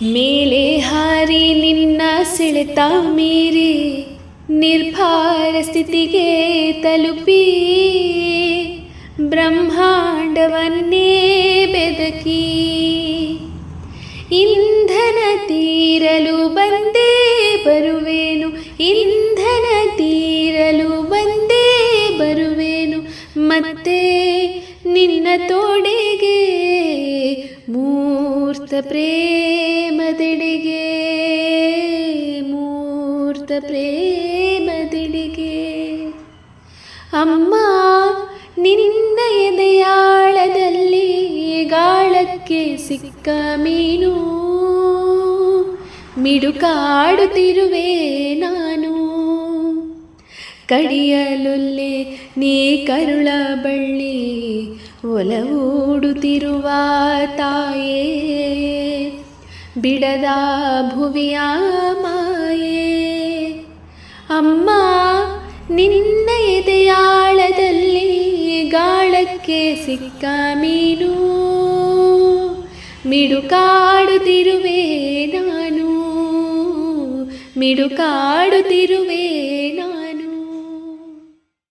ಮೇಲೆ ಹಾರಿ ನಿನ್ನ ಸೆಳೆತ ಮೀರಿ ನಿರ್ಭಾರ ಸ್ಥಿತಿಗೆ ತಲುಪಿ ಬ್ರಹ್ಮಾಂಡವನ್ನೇ ಬೆದಕಿ ಇಂಧನ ತೀರಲು ಬಂದೇ ಬರುವೆನು, ಇಂಧನ ತೀರಲು ಬಂದೇ ಬರುವೆನು ಮತ್ತೆ ನಿನ್ನ ತೋಡೆಗೆ ಮೂರ್ತ ಪ್ರೇಮದೆಡೆಗೆ, ಮೂರ್ತ ಪ್ರೇಮದೆಡೆಗೆ. ಅಮ್ಮ ನಿನ್ನ ಎದೆಯಾಳದಲ್ಲಿ ಗಾಳಕ್ಕೆ ಸಿಕ್ಕ ಮೀನು, ಮಿಡುಕಾಡುತ್ತಿರುವೆ ನಾನು. ಕಡಿಯಲೊಲ್ಲೆ ನೀ ಕರುಳ ಬಳ್ಳಿ, ಒಲವೂಡುತ್ತಿರುವ ತಾಯೇ ಬಿಡದ ಭುವಿಯ ಮಾಯೇ. ಅಮ್ಮ ನಿನ್ನ ಎದೆಯಾಳದಲ್ಲಿ ಗಾಳಕ್ಕೆ ಸಿಕ್ಕ ಮೀನು, ಮಿಡುಕಾಡುತ್ತಿರುವೆ ನಾನು, ಮಿಡುಕಾಡುತ್ತಿರುವೆ